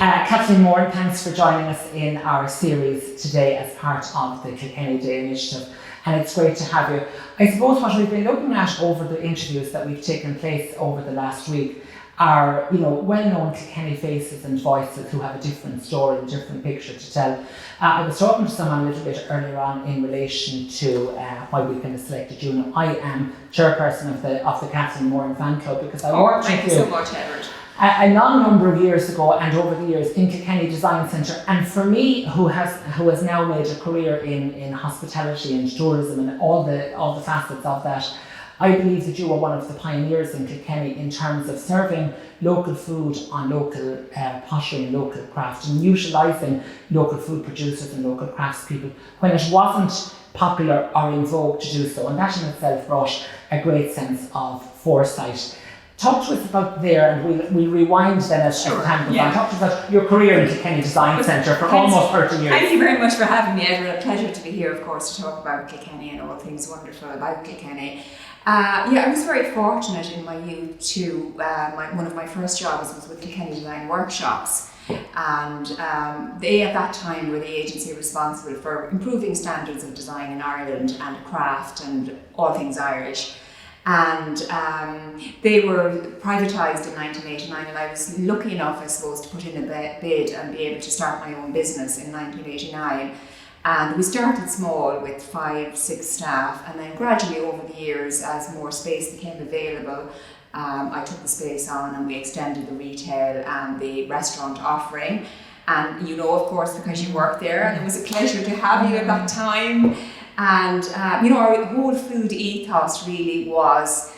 Kathleen Moran, thanks for joining us in our series today as part of the Kilkenny Day Initiative, and it's great to have you. I suppose what we've been looking at over the interviews that we've taken place over the last week are, well-known Kilkenny faces and voices who have a different story, a different picture to tell. I was talking to someone a little bit earlier on in relation to why we kind of selected you. I am chairperson of the Kathleen Moran fan club because I worked thank you so much, Edward. A long number of years ago and over the years in Kilkenny Design Centre, and for me, who has now made a career in hospitality and tourism and all the facets of that, I believe that you were one of the pioneers in Kilkenny in terms of serving local food on local pottery and local craft, and utilising local food producers and local craftspeople when it wasn't popular or in vogue to do so, and that in itself brought a great sense of foresight. Talk to us about there, and we'll rewind then as time goes on. Talk to us about your career in Kilkenny Design Centre for almost 30 years. Thank you very much for having me, Edward. A pleasure to be here, of course, to talk about Kilkenny and all things wonderful about Kilkenny. I was very fortunate in my youth to, one of my first jobs was with Kilkenny Design Workshops, and they at that time were the agency responsible for improving standards of design in Ireland and craft and all things Irish. And they were privatised in 1989, and I was lucky enough, I suppose, to put in a bid and be able to start my own business in 1989. And we started small with 5-6 staff, and then gradually over the years, as more space became available, I took the space on and we extended the retail and the restaurant offering. And of course, because you worked there, and it was a pleasure to have you at that time. And our whole food ethos really was,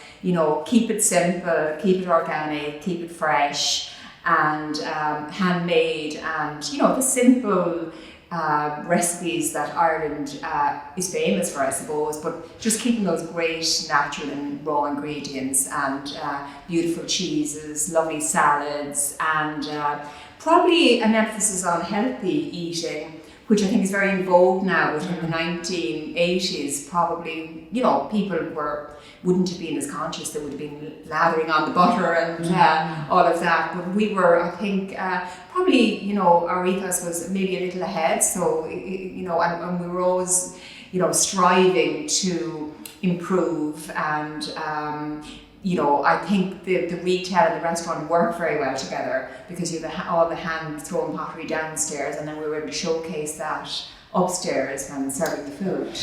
keep it simple, keep it organic, keep it fresh, and handmade, and the simple recipes that Ireland is famous for, I suppose, but just keeping those great natural and raw ingredients, and beautiful cheeses, lovely salads, and probably an emphasis on healthy eating, which I think is very in vogue now. But in the 1980s, probably, people wouldn't have been as conscious. They would have been lathering on the butter and all of that. But we were, I think, probably, our ethos was maybe a little ahead. So, and we were always, striving to improve, and I think the retail and the restaurant work very well together, because you have all the hand-thrown pottery downstairs, and then we were able to showcase that upstairs when serving the food.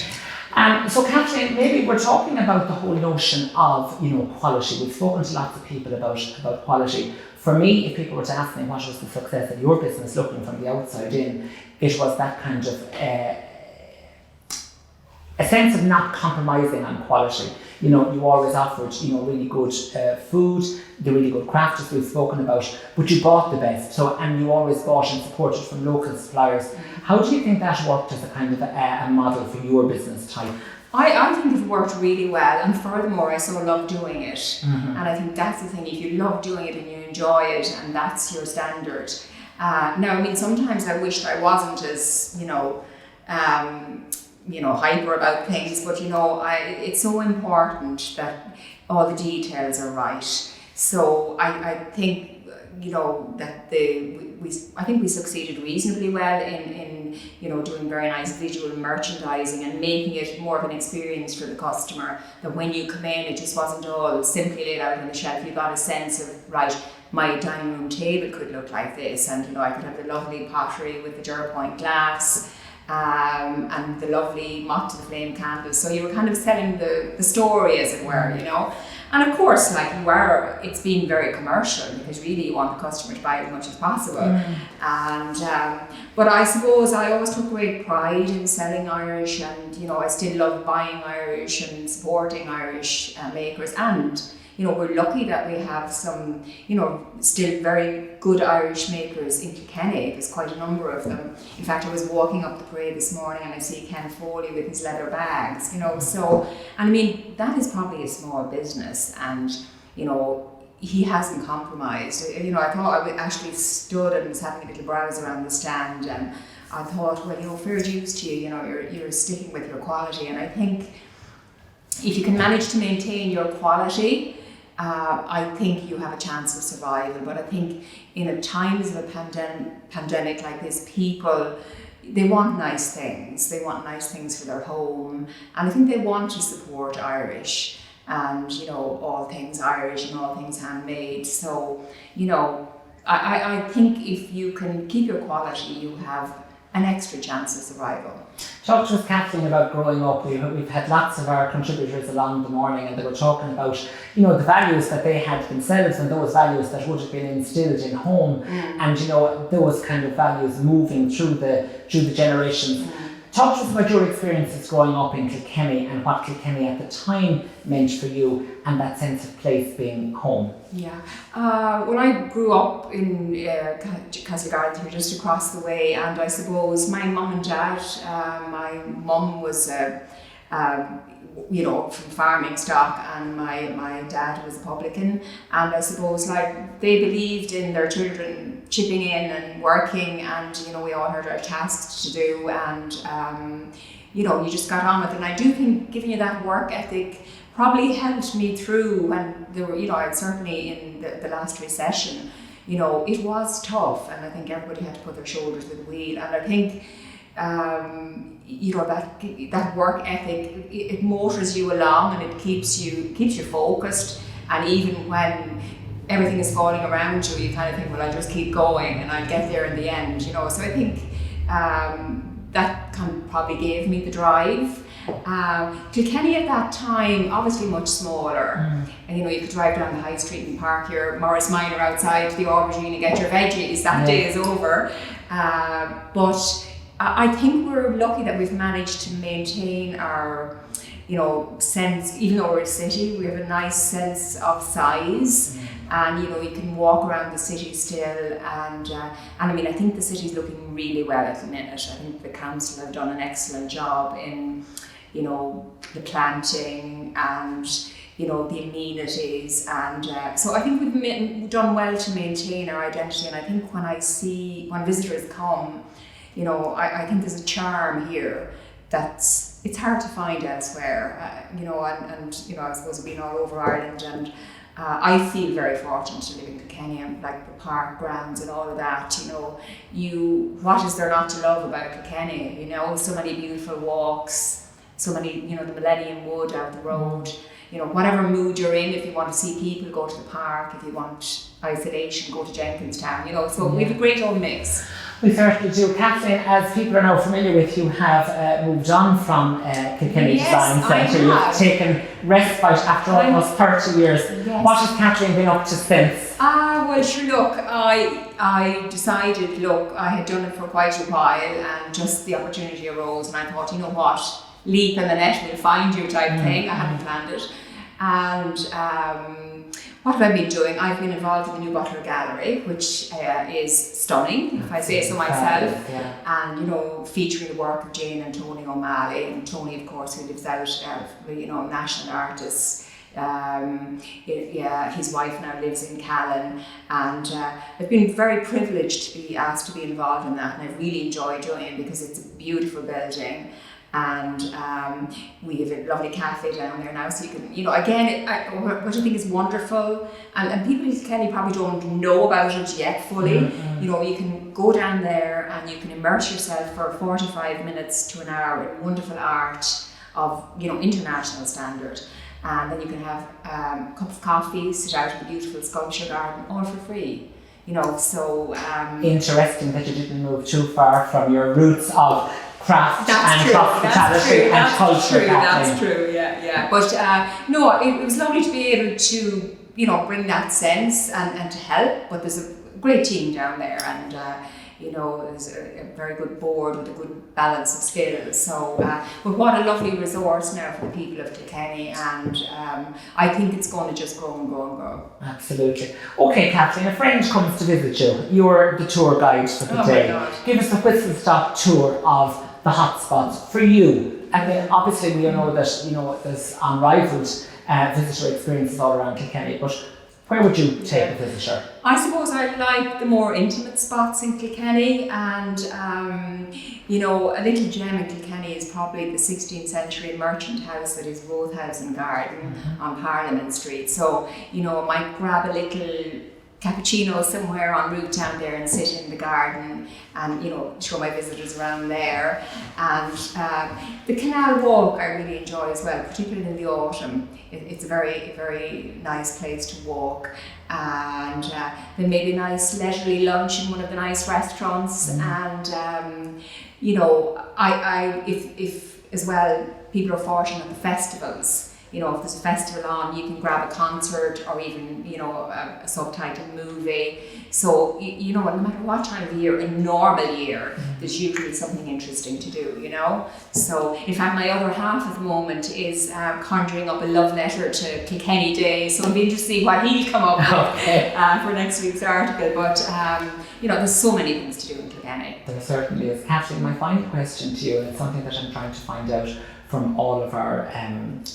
So Kathleen, maybe we're talking about the whole notion of quality. We've spoken to lots of people about quality. For me, if people were to ask me what was the success of your business looking from the outside in, it was that kind of a sense of not compromising on quality. You always offered, really good food, the really good craft as we've spoken about, but you bought the best. And you always bought and supported from local suppliers. How do you think that worked as a kind of a model for your business type? I think it worked really well, and furthermore, I so love doing it. And I think that's the thing, if you love doing it and you enjoy it, and that's your standard. Sometimes I wished I wasn't as, hyper about things, but it's so important that all the details are right. So I think that I think we succeeded reasonably well in doing very nice visual merchandising and making it more of an experience for the customer, that when you come in, it just wasn't all simply laid out on the shelf. You got a sense of, right, my dining room table could look like this, and I could have the lovely pottery with the Durpoint glass, and the lovely moth to the flame candles. So you were kind of selling the story, as it were, And of course, it's been very commercial, because really you want the customer to buy as much as possible. And but I suppose I always took great pride in selling Irish, and I still love buying Irish and supporting Irish makers. And we're lucky that we have some, still very good Irish makers in Kilkenny. There's quite a number of them. In fact, I was walking up the parade this morning and I see Ken Foley with his leather bags, so, and I mean, that is probably a small business, and, he hasn't compromised. I thought I actually stood and was having a little browse around the stand, and I thought, well, fair dues to you, you're sticking with your quality. And I think if you can manage to maintain your quality, I think you have a chance of survival. But I think in a times of a pandemic like this, people, they want nice things. They want nice things for their home, and I think they want to support Irish and, you know, all things Irish and all things handmade. So, you know, I think if you can keep your quality, you have an extra chance of survival. Talk to us, Kathleen, about growing up. We've had lots of our contributors along the morning, and they were talking about, you know, the values that they had themselves and those values that would have been instilled in home, and, you know, those kind of values moving through the generations. Talk to us about your experiences growing up in Kilkenny and what Kilkenny at the time meant for you, and that sense of place being home. Yeah. When I grew up in Castle Gardens, here just across the way, and I suppose my mum and dad, my mum was you know, from farming stock, and my dad was a publican, and I suppose like they believed in their children chipping in and working, and, you know, we all had our tasks to do, and you know, you just got on with it. And I do think giving you that work ethic probably helped me through when there were, you know, certainly in the last recession, you know, it was tough, and I think everybody had to put their shoulders to the wheel, and I think you know, that work ethic, it motors you along, and it keeps you focused, and even when everything is falling around you, you kind of think, well, I'll just keep going and I'll get there in the end, you know. So I think that kind of probably gave me the drive. Kilkenny at that time, obviously much smaller, and, you know, you could drive down the high street and park your Morris Minor outside the aubergine and get your veggies. That day is over. But I think we're lucky that we've managed to maintain our, you know, sense. Even though we're a city, we have a nice sense of size, and, you know, you can walk around the city still, and I mean, I think the city's looking really well at the minute. I think the council have done an excellent job in, you know, the planting and, you know, the amenities, and so I think we've done well to maintain our identity. And I think when visitors come, you know, I think there's a charm here it's hard to find elsewhere, you know, and you know, I suppose we've been all over Ireland, and I feel very fortunate to live in Kilkenny, and like the park grounds and all of that, you know, what is there not to love about Kilkenny? You know, so many beautiful walks, so many, you know, the Millennium Wood out the road, you know, whatever mood you're in, if you want to see people, go to the park. If you want isolation, go to Jenkinstown, you know, so we have a great old mix. We certainly do. Kathleen, as people are now familiar with, you have moved on from Kilkenny Design Centre. You've taken respite after almost 30 years. Yes. What has Kathleen been up to since? Well, sure, look, I decided, look, I had done it for quite a while, and just the opportunity arose, and I thought, you know what, leap in the net will find you type thing. I hadn't planned it. And what have I been doing? I've been involved in the New Butler Gallery, which is stunning, if I say so myself, and, you know, featuring the work of Jane and Tony O'Malley, and Tony, of course, who lives out, you know, national artist. His wife now lives in Callan, and I've been very privileged to be asked to be involved in that, and I really enjoy doing it because it's a beautiful building. And we have a lovely cafe down there now, so you can, you know, again, what I think is wonderful, and people in Kilkenny probably don't know about it yet fully. You know, you can go down there and you can immerse yourself for 45 minutes to an hour in wonderful art of, you know, international standard. And then you can have a cup of coffee, sit out in the beautiful sculpture garden, all for free. You know, so interesting that you didn't move too far from your roots of craft and hospitality and culture. That's true. Yeah. But no, it was lovely to be able to, you know, bring that sense and to help. But there's a great team down there, and you know, there's a very good board with a good balance of skills. So, but what a lovely resource now for the people of Kilkenny, and I think it's going to just grow and grow and grow. Absolutely. Okay, Kathleen, a friend comes to visit you. You're the tour guide for the day. My God. Give us a whistle-stop tour of the hotspots for you. I mean, obviously we know that, you know, there's unrivaled visitor experiences all around Kilkenny, but Where would you take a visitor? I suppose I like the more intimate spots in Kilkenny, and you know, a little gem in Kilkenny is probably the 16th century merchant house that is Both House and Garden on Parliament Street. So, you know, I might grab a little cappuccino somewhere en route down there and sit in the garden and, you know, show my visitors around there. And the canal walk I really enjoy as well, particularly in the autumn. It's a very, very nice place to walk. And then maybe a nice leisurely lunch in one of the nice restaurants. And, you know, if as well people are fortunate at the festivals, you know, if there's a festival on, you can grab a concert or even, you know, a subtitled movie. So, you know, no matter what time of year, a normal year, there's usually something interesting to do, you know. So, in fact, my other half at the moment is conjuring up a love letter to Kilkenny Day. So it'll be interesting to see what he'll come up with for next week's article. But, you know, there's so many things to do in Kilkenny. There certainly is. Kathleen, my final question to you, and it's something that I'm trying to find out from all of our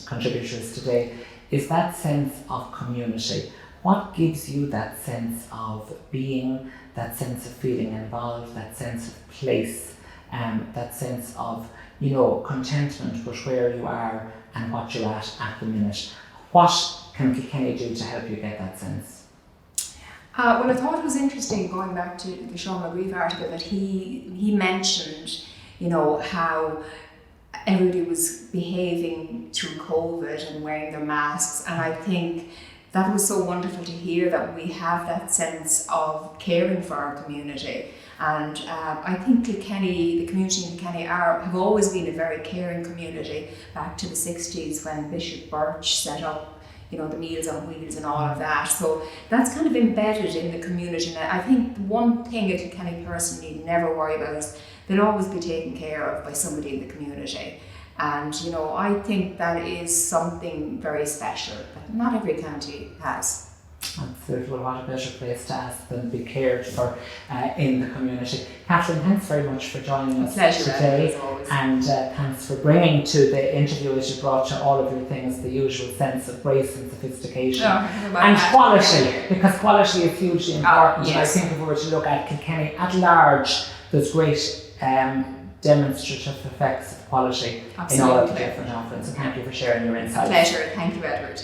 contributors today, is that sense of community. What gives you that sense of being, that sense of feeling involved, that sense of place, that sense of, you know, contentment with where you are and what you're at the minute? What can Kilkenny do to help you get that sense? Well, I thought it was interesting, going back to the Sean McGreevy article, that he mentioned, you know, how everybody was behaving through COVID and wearing their masks, and I think that was so wonderful to hear, that we have that sense of caring for our community. And I think Kilkenny, the community in Kilkenny have always been a very caring community, back to the 60s when Bishop Birch set up, you know, the Meals on Wheels and all of that. So that's kind of embedded in the community. And I think one thing a Kilkenny person need never worry about is they'll always be taken care of by somebody in the community. And, you know, I think that is something very special that not every county has. Absolutely. Well, what a better place to ask than be cared for in the community. Kathleen, thanks very much for joining us today. And thanks for bringing to the interview, as you brought to all of your things, the usual sense of grace and sophistication and quality, because quality is hugely important. Yes. I think if we were to look at Kilkenny at large, there's great demonstrative effects of quality in all of the different offerings. So thank you for sharing your insights. Pleasure. Thank you, Edward.